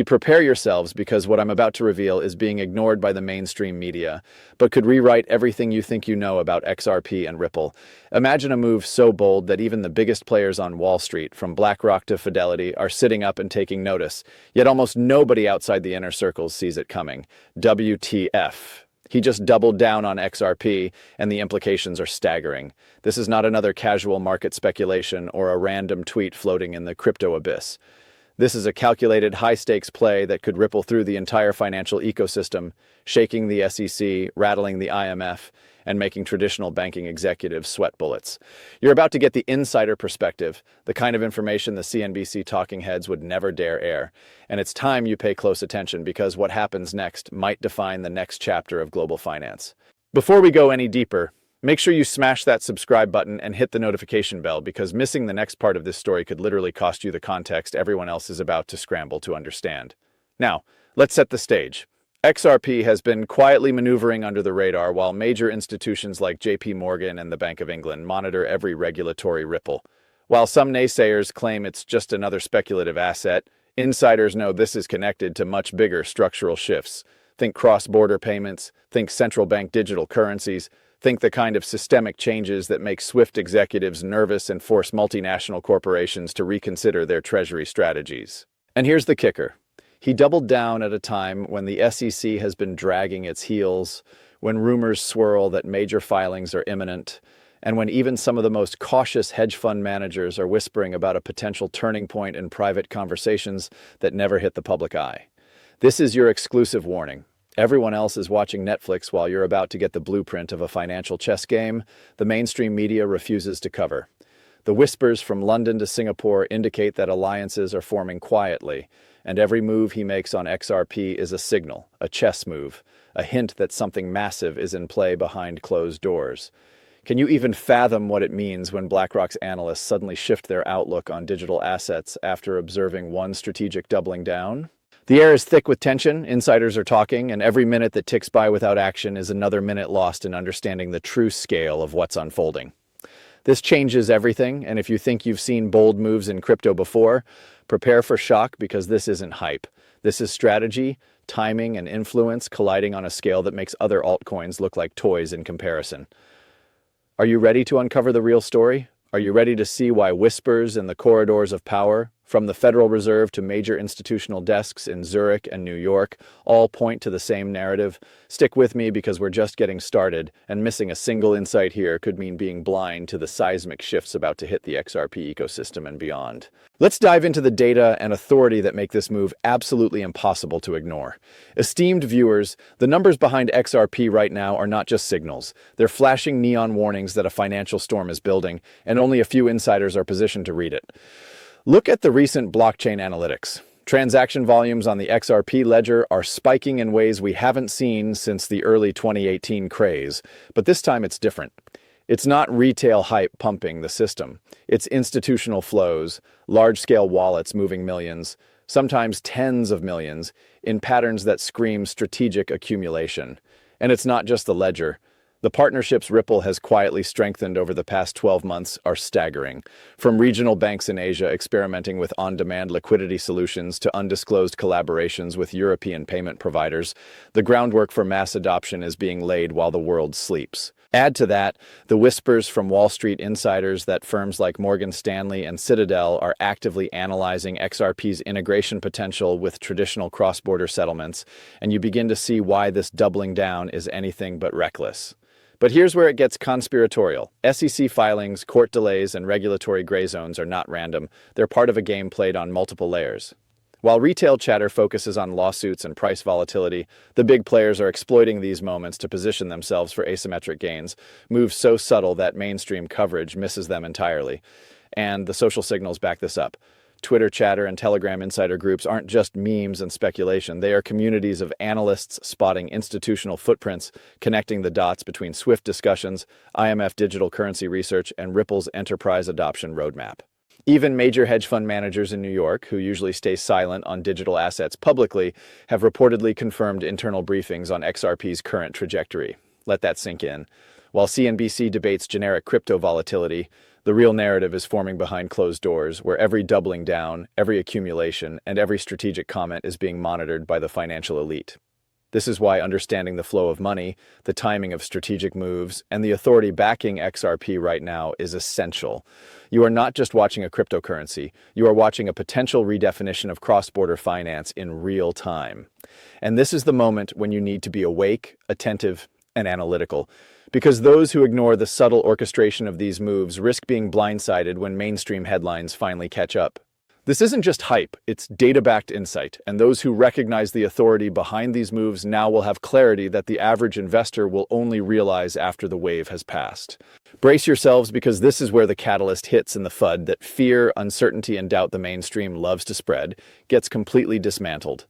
Prepare yourselves because what I'm about to reveal is being ignored by the mainstream media, but could rewrite everything you think you know about XRP and Ripple. Imagine a move so bold that even the biggest players on Wall Street, from BlackRock to Fidelity, are sitting up and taking notice, yet almost nobody outside the inner circles sees it coming. WTF. He just doubled down on XRP, and the implications are staggering. This is not another casual market speculation or a random tweet floating in the crypto abyss. This is a calculated high-stakes play that could ripple through the entire financial ecosystem, shaking the SEC, rattling the IMF, and making traditional banking executives sweat bullets. You're about to get the insider perspective, the kind of information the CNBC talking heads would never dare air. And it's time you pay close attention because what happens next might define the next chapter of global finance. Before we go any deeper, make sure you smash that subscribe button and hit the notification bell because missing the next part of this story could literally cost you the context everyone else is about to scramble to understand. Now, let's set the stage. XRP has been quietly maneuvering under the radar while major institutions like JP Morgan and the Bank of England monitor every regulatory ripple. While some naysayers claim it's just another speculative asset, insiders know this is connected to much bigger structural shifts. Think cross-border payments, think central bank digital currencies, think the kind of systemic changes that make swift executives nervous and force multinational corporations to reconsider their treasury strategies. And here's the kicker. He doubled down at a time when the SEC has been dragging its heels, when rumors swirl that major filings are imminent, and when even some of the most cautious hedge fund managers are whispering about a potential turning point in private conversations that never hit the public eye. This is your exclusive warning. Everyone else is watching Netflix while you're about to get the blueprint of a financial chess game the mainstream media refuses to cover. The whispers from London to Singapore indicate that alliances are forming quietly, and every move he makes on XRP is a signal, a chess move, a hint that something massive is in play behind closed doors. Can you even fathom what it means when BlackRock's analysts suddenly shift their outlook on digital assets after observing one strategic doubling down? The air is thick with tension, insiders are talking, and every minute that ticks by without action is another minute lost in understanding the true scale of what's unfolding. This changes everything, and if you think you've seen bold moves in crypto before, prepare for shock because this isn't hype. This is strategy, timing, and influence colliding on a scale that makes other altcoins look like toys in comparison. Are you ready to uncover the real story? Are you ready to see why whispers in the corridors of power, from the Federal Reserve to major institutional desks in Zurich and New York, all point to the same narrative? Stick with me because we're just getting started, and missing a single insight here could mean being blind to the seismic shifts about to hit the XRP ecosystem and beyond. Let's dive into the data and authority that make this move absolutely impossible to ignore. Esteemed viewers, the numbers behind XRP right now are not just signals. They're flashing neon warnings that a financial storm is building, and only a few insiders are positioned to read it. Look at the recent blockchain analytics. Transaction volumes on the XRP ledger are spiking in ways we haven't seen since the early 2018 craze, but this time it's different. It's not retail hype pumping the system. It's institutional flows, large-scale wallets moving millions, sometimes tens of millions, in patterns that scream strategic accumulation. And it's not just the ledger. The partnerships Ripple has quietly strengthened over the past 12 months are staggering. From regional banks in Asia experimenting with on-demand liquidity solutions to undisclosed collaborations with European payment providers, the groundwork for mass adoption is being laid while the world sleeps. Add to that the whispers from Wall Street insiders that firms like Morgan Stanley and Citadel are actively analyzing XRP's integration potential with traditional cross-border settlements, and you begin to see why this doubling down is anything but reckless. But here's where it gets conspiratorial. SEC filings, court delays, and regulatory gray zones are not random. They're part of a game played on multiple layers. While retail chatter focuses on lawsuits and price volatility, the big players are exploiting these moments to position themselves for asymmetric gains, moves so subtle that mainstream coverage misses them entirely. And the social signals back this up. Twitter chatter and Telegram insider groups aren't just memes and speculation. They are communities of analysts spotting institutional footprints, connecting the dots between swift discussions, IMF digital currency research, and Ripple's enterprise adoption roadmap. Even major hedge fund managers in New York, who usually stay silent on digital assets publicly, have reportedly confirmed internal briefings on XRP's current trajectory. Let that sink in. While CNBC debates generic crypto volatility, The real narrative is forming behind closed doors, where every doubling down, every accumulation, and every strategic comment is being monitored by the financial elite. This is why understanding the flow of money, the timing of strategic moves, and the authority backing XRP right now is essential. You are not just watching a cryptocurrency, you are watching a potential redefinition of cross-border finance in real time. And this is the moment when you need to be awake, attentive, and analytical, because those who ignore the subtle orchestration of these moves risk being blindsided when mainstream headlines finally catch up. This isn't just hype, it's data-backed insight, and those who recognize the authority behind these moves now will have clarity that the average investor will only realize after the wave has passed. Brace yourselves, because this is where the catalyst hits in the FUD that fear, uncertainty, and doubt the mainstream loves to spread gets completely dismantled.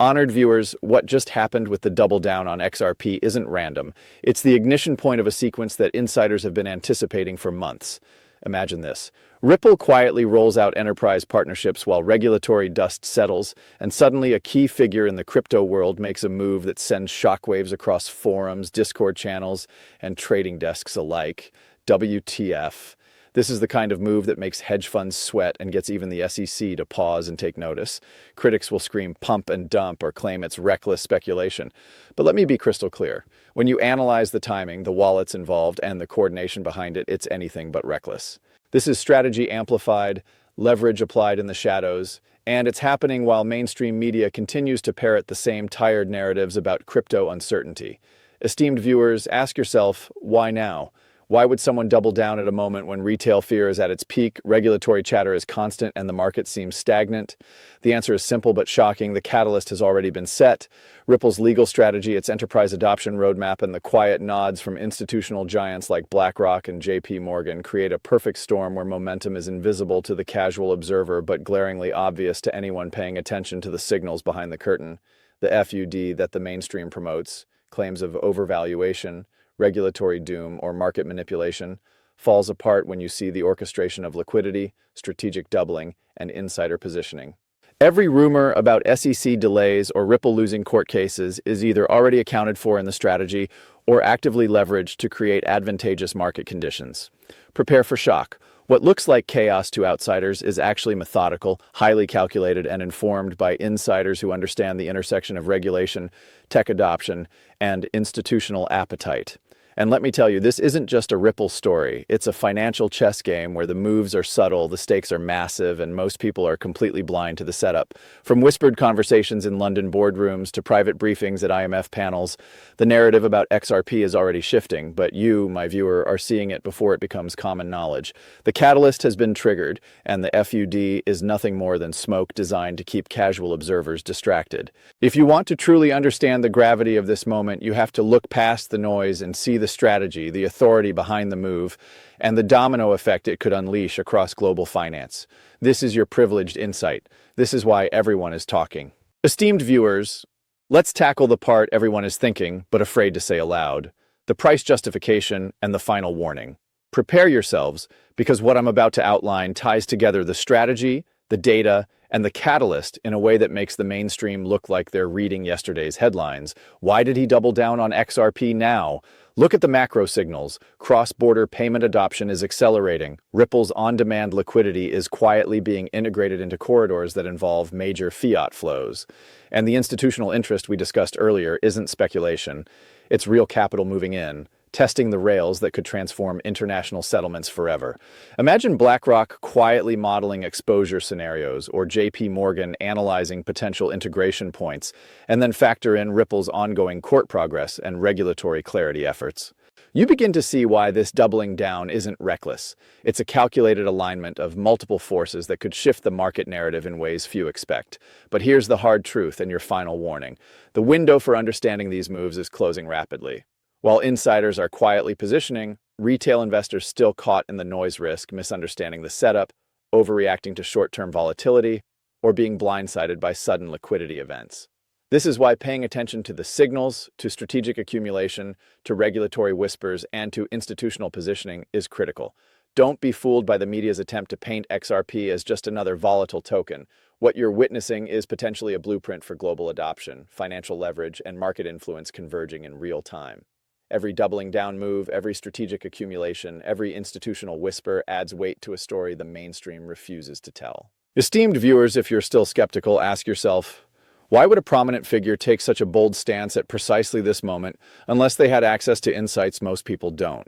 Honored viewers, what just happened with the double down on XRP isn't random. It's the ignition point of a sequence that insiders have been anticipating for months. Imagine this. Ripple quietly rolls out enterprise partnerships while regulatory dust settles, and suddenly a key figure in the crypto world makes a move that sends shockwaves across forums, Discord channels, and trading desks alike. WTF. This is the kind of move that makes hedge funds sweat and gets even the SEC to pause and take notice. Critics will scream pump and dump or claim it's reckless speculation. But let me be crystal clear. When you analyze the timing, the wallets involved, and the coordination behind it, it's anything but reckless. This is strategy amplified, leverage applied in the shadows, and it's happening while mainstream media continues to parrot the same tired narratives about crypto uncertainty. Esteemed viewers, ask yourself, why now? Why would someone double down at a moment when retail fear is at its peak, regulatory chatter is constant, and the market seems stagnant? The answer is simple but shocking. The catalyst has already been set. Ripple's legal strategy, its enterprise adoption roadmap, and the quiet nods from institutional giants like BlackRock and JP Morgan create a perfect storm where momentum is invisible to the casual observer but glaringly obvious to anyone paying attention to the signals behind the curtain. The FUD that the mainstream promotes, claims of overvaluation, regulatory doom, or market manipulation, falls apart when you see the orchestration of liquidity, strategic doubling, and insider positioning. Every rumor about SEC delays or Ripple losing court cases is either already accounted for in the strategy or actively leveraged to create advantageous market conditions. Prepare for shock. What looks like chaos to outsiders is actually methodical, highly calculated, and informed by insiders who understand the intersection of regulation, tech adoption, and institutional appetite. And let me tell you, this isn't just a Ripple story. It's a financial chess game where the moves are subtle, the stakes are massive, and most people are completely blind to the setup. From whispered conversations in London boardrooms to private briefings at IMF panels, the narrative about XRP is already shifting, but you, my viewer, are seeing it before it becomes common knowledge. The catalyst has been triggered, and the FUD is nothing more than smoke designed to keep casual observers distracted. If you want to truly understand the gravity of this moment, you have to look past the noise and see the strategy, the authority behind the move, and the domino effect it could unleash across global finance. This is your privileged insight. This is why everyone is talking. Esteemed viewers, let's tackle the part everyone is thinking but afraid to say aloud: the price justification and the final warning. Prepare yourselves, because what I'm about to outline ties together the strategy, the data, and the catalyst in a way that makes the mainstream look like they're reading yesterday's headlines. Why did he double down on XRP now? Look at the macro signals. Cross-border payment adoption is accelerating. Ripple's on-demand liquidity is quietly being integrated into corridors that involve major fiat flows. And the institutional interest we discussed earlier isn't speculation. It's real capital moving in, testing the rails that could transform international settlements forever. Imagine BlackRock quietly modeling exposure scenarios, or JP Morgan analyzing potential integration points, and then factor in Ripple's ongoing court progress and regulatory clarity efforts. You begin to see why this doubling down isn't reckless. It's a calculated alignment of multiple forces that could shift the market narrative in ways few expect. But here's the hard truth and your final warning. The window for understanding these moves is closing rapidly. While insiders are quietly positioning, retail investors still caught in the noise risk, misunderstanding the setup, overreacting to short-term volatility, or being blindsided by sudden liquidity events. This is why paying attention to the signals, to strategic accumulation, to regulatory whispers, and to institutional positioning is critical. Don't be fooled by the media's attempt to paint XRP as just another volatile token. What you're witnessing is potentially a blueprint for global adoption, financial leverage, and market influence converging in real time. Every doubling down move, every strategic accumulation, every institutional whisper adds weight to a story the mainstream refuses to tell. Esteemed viewers, if you're still skeptical, ask yourself, why would a prominent figure take such a bold stance at precisely this moment unless they had access to insights most people don't?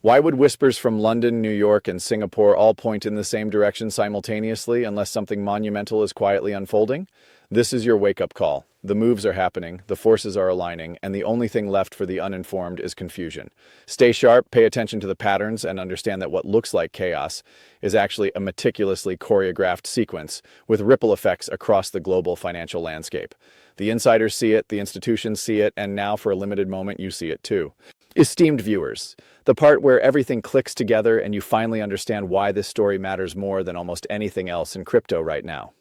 Why would whispers from London, New York, and Singapore all point in the same direction simultaneously unless something monumental is quietly unfolding? This is your wake-up call. The moves are happening, the forces are aligning, and the only thing left for the uninformed is confusion. Stay sharp, pay attention to the patterns, and understand that what looks like chaos is actually a meticulously choreographed sequence with ripple effects across the global financial landscape. The insiders see it, the institutions see it, and now for a limited moment you see it too. Esteemed viewers, the part where everything clicks together and you finally understand why this story matters more than almost anything else in crypto right now.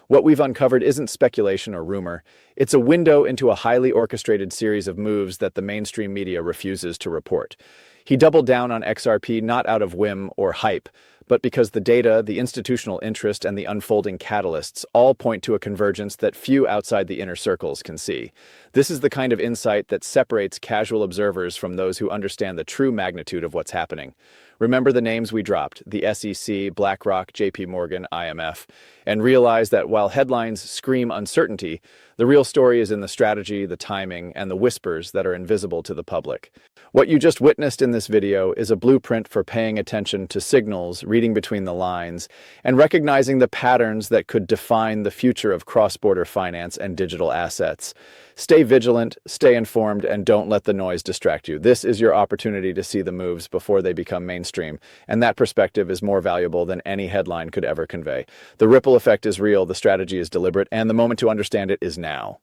What we've uncovered isn't speculation or rumor. It's a window into a highly orchestrated series of moves that the mainstream media refuses to report. He doubled down on XRP not out of whim or hype, but because the data, the institutional interest, and the unfolding catalysts all point to a convergence that few outside the inner circles can see. This is the kind of insight that separates casual observers from those who understand the true magnitude of what's happening. Remember the names we dropped, the SEC, BlackRock, JP Morgan, IMF, and realize that while headlines scream uncertainty, the real story is in the strategy, the timing, and the whispers that are invisible to the public. What you just witnessed in this video is a blueprint for paying attention to signals, reading between the lines, and recognizing the patterns that could define the future of cross-border finance and digital assets. Stay vigilant, stay informed, and don't let the noise distract you. This is your opportunity to see the moves before they become mainstream, and that perspective is more valuable than any headline could ever convey. The ripple effect is real, the strategy is deliberate, and the moment to understand it is now.